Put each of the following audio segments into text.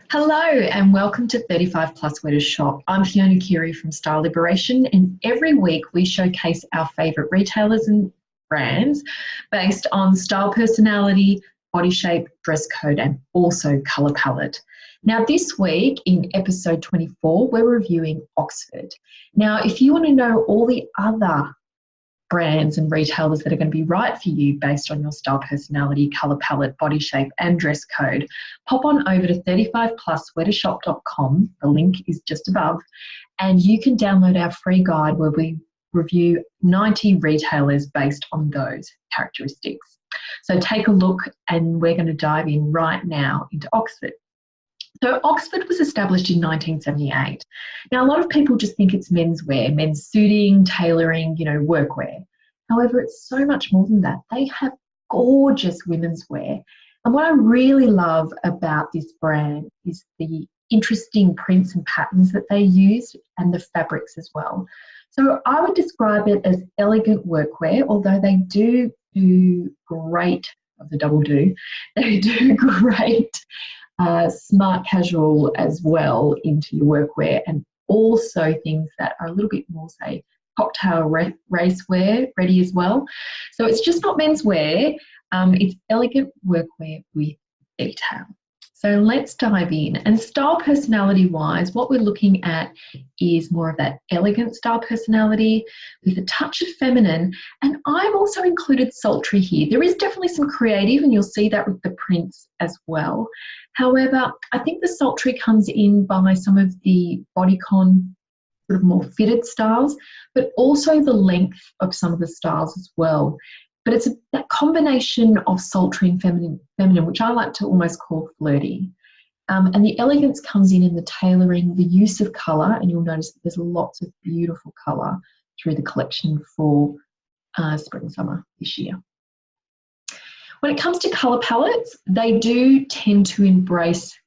Hello and welcome to 35 Plus Wear to Shop. I'm Fiona Keary from Style Liberation, and every week we showcase our favourite retailers and brands based on style personality, body shape, dress code and also colour palette. Now this week in episode 24 we're reviewing Oxford. Now if you want to know all the other brands and retailers that are going to be right for you based on your style personality, colour palette, body shape and dress code, pop on over to 35plusweartoshop.com. The link is just above, and you can download our free guide where we review 90 retailers based on those characteristics. So take a look, and we're going to dive in right now into Oxford. So Oxford was established in 1978. Now, a lot of people just think it's menswear, men's suiting, tailoring, workwear. However, it's so much more than that. They have gorgeous women's wear. And what I really love about this brand is the interesting prints and patterns that they use and the fabrics as well. So I would describe it as elegant workwear, although they do great, of the double do, they do great smart casual as well into your workwear, and also things that are a little bit more, say, cocktail racewear ready as well. So it's just not menswear, it's elegant workwear with detail. So let's dive in. And style personality wise, what we're looking at is more of that elegant style personality with a touch of feminine. And I've also included sultry here. There is definitely some creative, and you'll see that with the prints as well. However, I think the sultry comes in by some of the bodycon sort of more fitted styles, but also the length of some of the styles as well. But it's that combination of sultry and feminine, which I like to almost call flirty. And the elegance comes in the tailoring, the use of colour, and you'll notice that there's lots of beautiful colour through the collection for spring, summer this year. When it comes to colour palettes, they do tend to embrace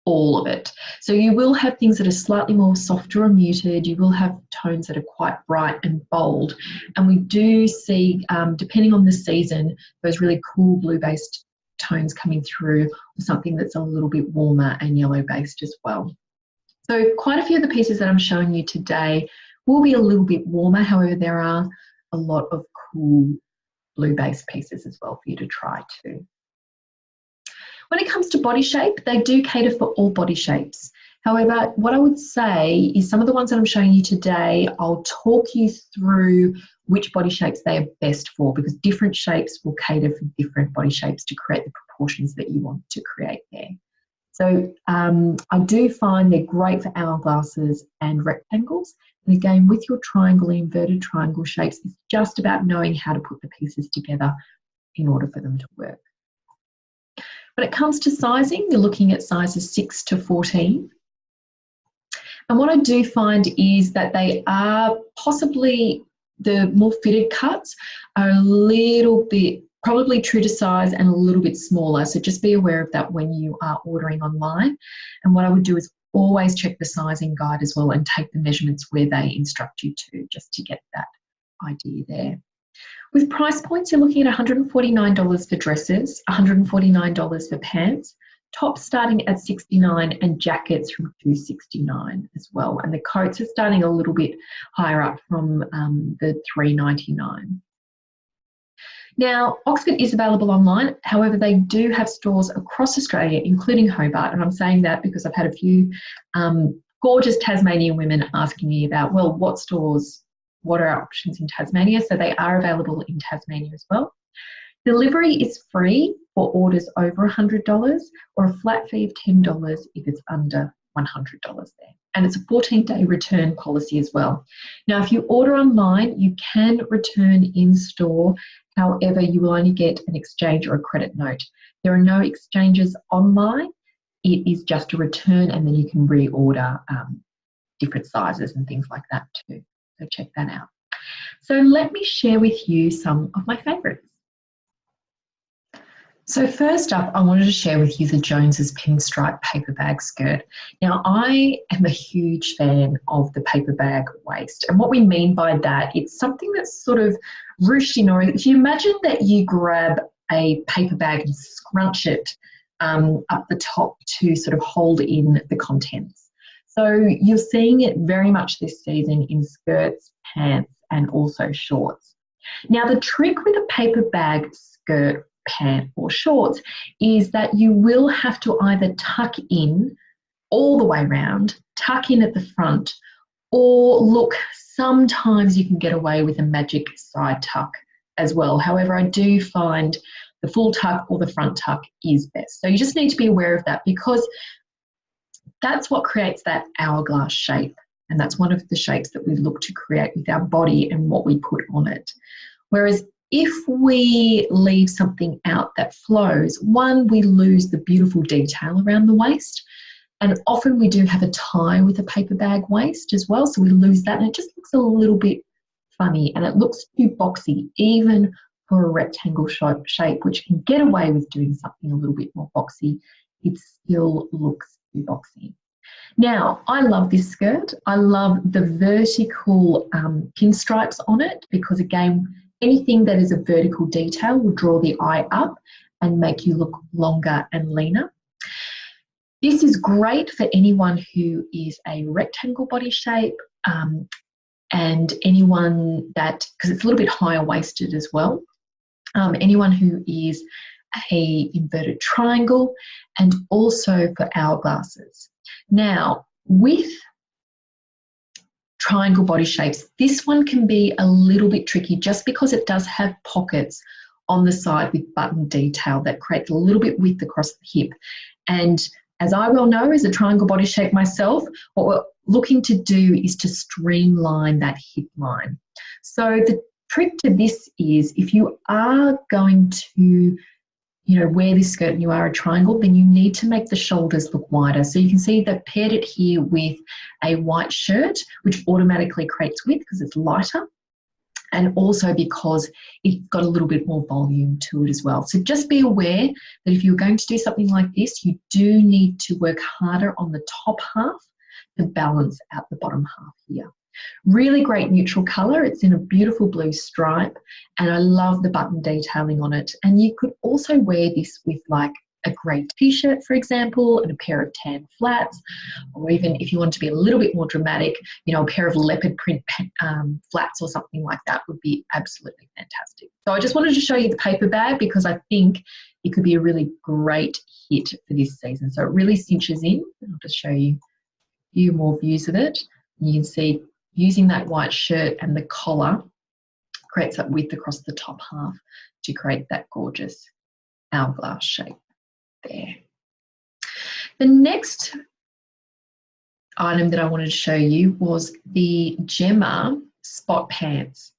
all of it. So you will have things that are slightly more softer or muted. You will have tones that are quite bright and bold. And we do see, depending on the season, those really cool blue-based tones coming through, or something that's a little bit warmer and yellow-based as well. So quite a few of the pieces that I'm showing you today will be a little bit warmer. However, there are a lot of cool blue-based pieces as well for you to try too. When it comes to body shape, they do cater for all body shapes. However, what I would say is some of the ones that I'm showing you today, I'll talk you through which body shapes they are best for, because different shapes will cater for different body shapes to create the proportions that you want to create there. So I do find they're great for hourglasses and rectangles. And again, with your triangle and inverted triangle shapes, it's just about knowing how to put the pieces together in order for them to work. When it comes to sizing, you're looking at sizes 6 to 14. And what I do find is that they are possibly, the more fitted cuts are a little bit probably true to size and a little bit smaller. So just be aware of that when you are ordering online. And what I would do is always check the sizing guide as well and take the measurements where they instruct you to, just to get that idea there. With price points, you're looking at $149 for dresses, $149 for pants, tops starting at $69 and jackets from $269 as well. And the coats are starting a little bit higher up from the $399. Now, Oxford is available online. However, they do have stores across Australia, including Hobart. And I'm saying that because I've had a few gorgeous Tasmanian women asking me about, well, what stores, what are our options in Tasmania? So they are available in Tasmania as well. Delivery is free for orders over $100, or a flat fee of $10 if it's under $100 there. And it's a 14-day return policy as well. Now, if you order online, you can return in store. However, you will only get an exchange or a credit note. There are no exchanges online. It is just a return, and then you can reorder different sizes and things like that too. So check that out. So let me share with you some of my favourites. So first up, I wanted to share with you the Jones's pinstripe paper bag skirt. Now, I am a huge fan of the paper bag waist. And what we mean by that, it's something that's sort of ruched in, or if you imagine that you grab a paper bag and scrunch it up the top to sort of hold in the contents. So you're seeing it very much this season in skirts, pants, and also shorts. Now, the trick with a paper bag, skirt, pant, or shorts is that you will have to either tuck in all the way around, tuck in at the front, or look, sometimes you can get away with a magic side tuck as well. However, I do find the full tuck or the front tuck is best. So you just need to be aware of that, because that's what creates that hourglass shape. And that's one of the shapes that we look to create with our body and what we put on it. Whereas if we leave something out that flows, one, we lose the beautiful detail around the waist. And often we do have a tie with a paper bag waist as well, so we lose that, and it just looks a little bit funny, and it looks too boxy, even for a rectangle shape, which can get away with doing something a little bit more boxy. It still looks too boxy. Now, I love this skirt. I love the vertical pinstripes on it, because again, anything that is a vertical detail will draw the eye up and make you look longer and leaner. This is great for anyone who is a rectangle body shape, and anyone that, because it's a little bit higher waisted as well, anyone who is a inverted triangle, and also for hourglasses. Now, with triangle body shapes, this one can be a little bit tricky just because it does have pockets on the side with button detail that creates a little bit width across the hip. And as I well know, as a triangle body shape myself, what we're looking to do is to streamline that hip line. So the trick to this is, if you are going to wear this skirt and you are a triangle, then you need to make the shoulders look wider. So you can see they've paired it here with a white shirt, which automatically creates width because it's lighter, and also because it's got a little bit more volume to it as well. So just be aware that if you're going to do something like this, you do need to work harder on the top half to balance out the bottom half here. Really great neutral colour. It's in a beautiful blue stripe, and I love the button detailing on it. And you could also wear this with like a grey t-shirt, for example, and a pair of tan flats, or even if you want to be a little bit more dramatic, a pair of leopard print flats or something like that would be absolutely fantastic. So I just wanted to show you the paper bag because I think it could be a really great hit for this season. So it really cinches in. I'll just show you a few more views of it. You can see using that white shirt and the collar creates that width across the top half to create that gorgeous hourglass shape there. The next item that I wanted to show you was the Gemma spot pants.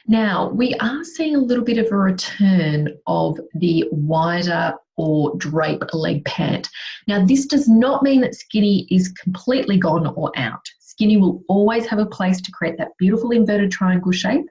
Now, we are seeing a little bit of a return of the wider or drape leg pant. Now, this does not mean that skinny is completely gone or out. Skinny will always have a place to create that beautiful inverted triangle shape.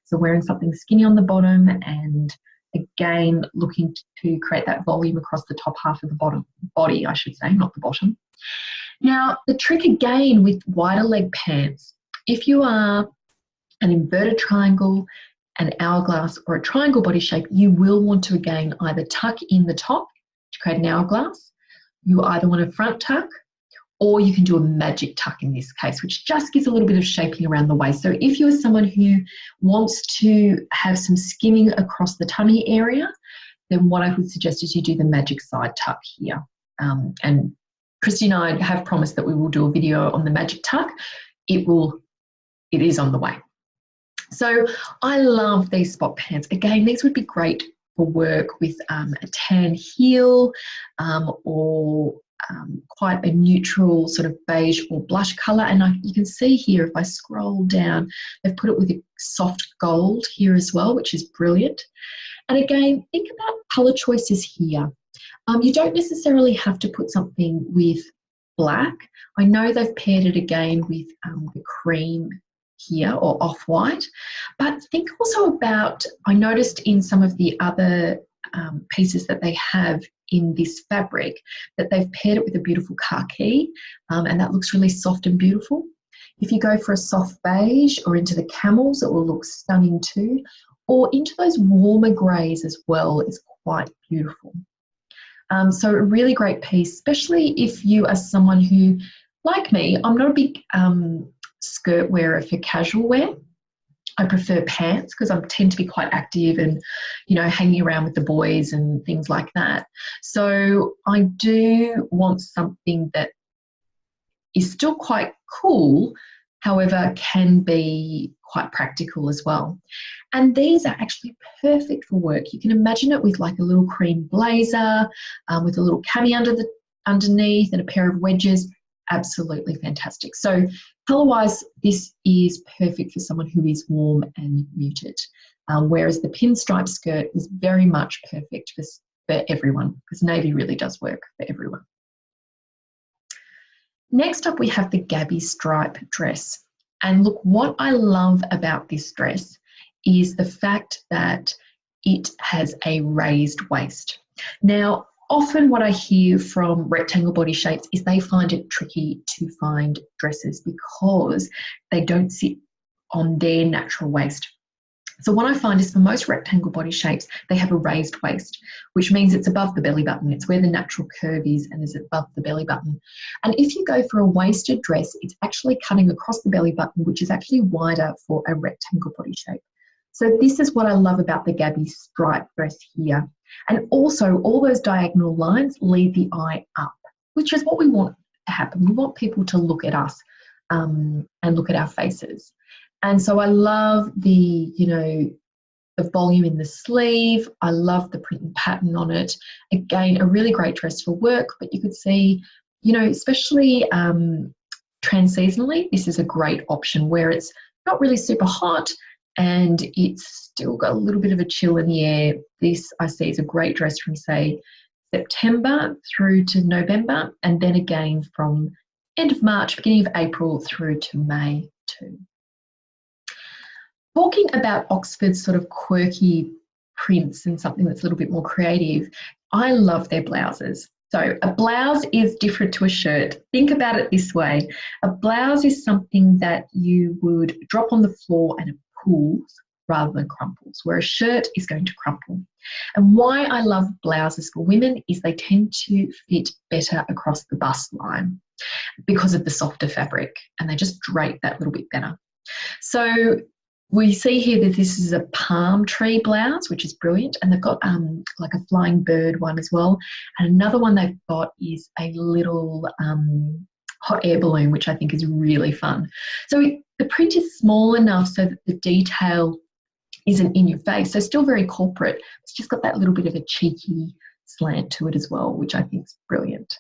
So wearing something skinny on the bottom, and again, looking to create that volume across the top half of the body, I should say, not the bottom. Now, the trick again with wider leg pants, if you are an inverted triangle, an hourglass, or a triangle body shape, you will want to again either tuck in the top to create an hourglass. You either want a front tuck, or you can do a magic tuck in this case, which just gives a little bit of shaping around the waist. So if you're someone who wants to have some skimming across the tummy area, then what I would suggest is you do the magic side tuck here. And Christy and I have promised that we will do a video on the magic tuck. It is on the way. So I love these spot pants. Again, these would be great for work with a tan heel or quite a neutral sort of beige or blush colour. And you can see here, if I scroll down, they've put it with a soft gold here as well, which is brilliant. And again, think about colour choices here. You don't necessarily have to put something with black. I know they've paired it again with the cream here or off-white, but think also about, I noticed in some of the other pieces that they have in this fabric that they've paired it with a beautiful khaki, and that looks really soft and beautiful. If you go for a soft beige or into the camels, it will look stunning too, or into those warmer greys as well is quite beautiful. So a really great piece, especially if you are someone who, like me, I'm not a big skirt wearer for casual wear. I prefer pants because I tend to be quite active and, you know, hanging around with the boys and things like that. So I do want something that is still quite cool, however, can be quite practical as well. And these are actually perfect for work. You can imagine it with like a little cream blazer, with a little cami underneath and a pair of wedges. Absolutely fantastic. So colour-wise, this is perfect for someone who is warm and muted, whereas the pinstripe skirt is very much perfect for everyone, because navy really does work for everyone. Next up, we have the Gabby stripe dress. And look, what I love about this dress is the fact that it has a raised waist. Now, often what I hear from rectangle body shapes is they find it tricky to find dresses because they don't sit on their natural waist. So what I find is for most rectangle body shapes, they have a raised waist, which means it's above the belly button. It's where the natural curve is and is above the belly button. And if you go for a waisted dress, it's actually cutting across the belly button, which is actually wider for a rectangle body shape. So this is what I love about the Gabby stripe dress here. And also all those diagonal lines lead the eye up, which is what we want to happen. We want people to look at us and look at our faces. And so I love the, you know, the volume in the sleeve. I love the print and pattern on it. Again, a really great dress for work, but you could see, you know, especially trans-seasonally, this is a great option where it's not really super hot and it's still got a little bit of a chill in the air. This I see is a great dress from, say, September through to November, and then again from end of March, beginning of April through to May too. Talking about Oxford's sort of quirky prints and something that's a little bit more creative, I love their blouses. So a blouse is different to a shirt. Think about it this way. A blouse is something that you would drop on the floor and it pulls rather than crumples, where a shirt is going to crumple. And why I love blouses for women is they tend to fit better across the bust line because of the softer fabric, and they just drape that little bit better. So we see here that this is a palm tree blouse, which is brilliant, and they've got like a flying bird one as well. And another one they've got is a little hot air balloon, which I think is really fun. So the print is small enough so that the detail isn't in your face, so still very corporate. It's just got that little bit of a cheeky slant to it as well, which I think is brilliant.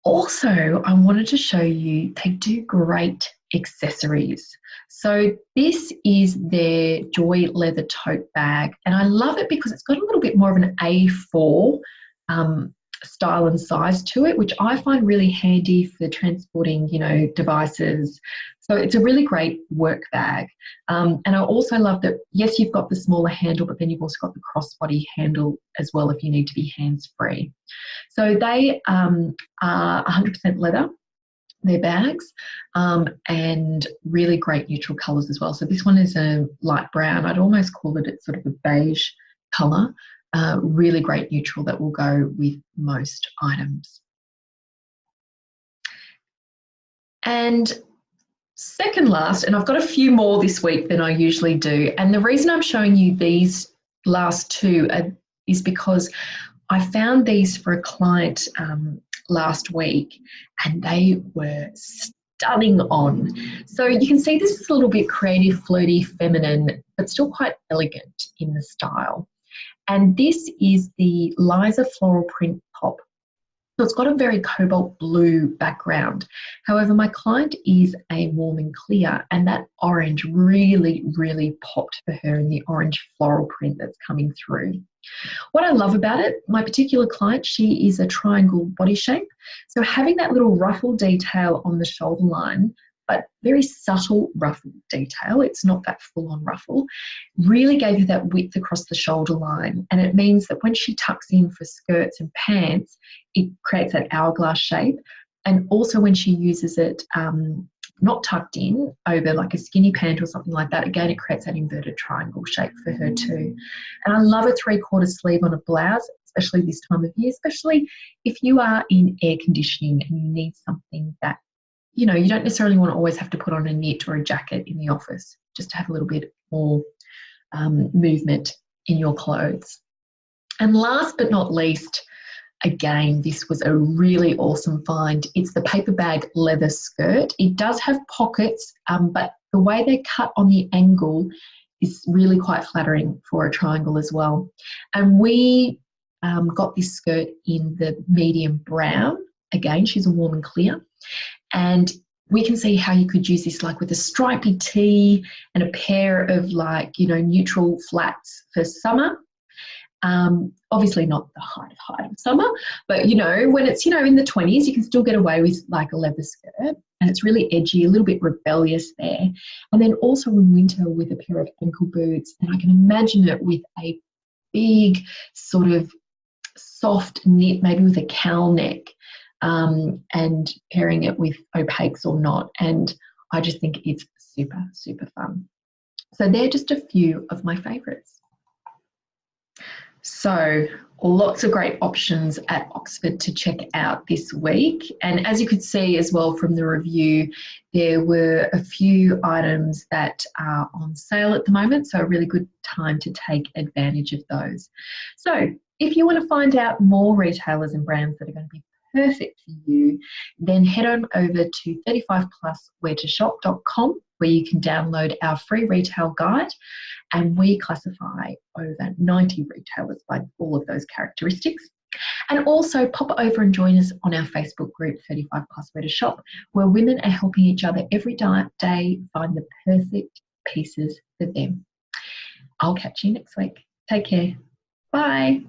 Also, I wanted to show you they do great accessories. So this is their Joy leather tote bag, and I love it because it's got a little bit more of an A4 style and size to it, which I find really handy for transporting, you know, devices. So it's a really great work bag. And I also love that, yes, you've got the smaller handle, but then you've also got the crossbody handle as well if you need to be hands-free. So they are 100% leather, their bags, and really great neutral colours as well. So this one is a light brown. I'd almost call it it's sort of a beige colour. Really great neutral that will go with most items. And second last, and I've got a few more this week than I usually do, and the reason I'm showing you these last two is because I found these for a client last week, and they were stunning on. So you can see this is a little bit creative, flirty, feminine, but still quite elegant in the style. And this is the Liza floral print pop. So it's got a very cobalt blue background. However, my client is a warm and clear, and that orange really, really popped for her in the orange floral print that's coming through. What I love about it, my particular client, she is a triangle body shape. So having that little ruffle detail on the shoulder line, but very subtle ruffle detail, it's not that full-on ruffle, really gave her that width across the shoulder line. And it means that when she tucks in for skirts and pants, it creates that hourglass shape. And also when she uses it not tucked in over like a skinny pant or something like that, again, it creates that inverted triangle shape for her too. And I love a 3/4 sleeve on a blouse, especially this time of year, especially if you are in air conditioning and you need something that, you know, you don't necessarily want to always have to put on a knit or a jacket in the office, just to have a little bit more movement in your clothes. And last but not least, again, this was a really awesome find. It's the paper bag leather skirt. It does have pockets, but the way they're cut on the angle is really quite flattering for a triangle as well. And we got this skirt in the medium brown. Again, she's a warm and clear. And we can see how you could use this like with a stripy tee and a pair of like, you know, neutral flats for summer. Obviously not the height of summer, but, you know, when it's, you know, in the 20s, you can still get away with like a leather skirt, and it's really edgy, a little bit rebellious there. And then also in winter with a pair of ankle boots, and I can imagine it with a big sort of soft knit, maybe with a cowl neck, and pairing it with opaques or not. And I just think it's super, super fun. So they're just a few of my favourites. So lots of great options at Oxford to check out this week. And as you could see as well from the review, there were a few items that are on sale at the moment, so a really good time to take advantage of those. So if you want to find out more retailers and brands that are going to be perfect for you, then head on over to 35plusweartoshop.com, where you can download our free retail guide, and we classify over 90 retailers by all of those characteristics. And also pop over and join us on our Facebook group 35 Plus Wear to Shop, where women are helping each other every day find the perfect pieces for them. I'll catch you next week. Take care. Bye.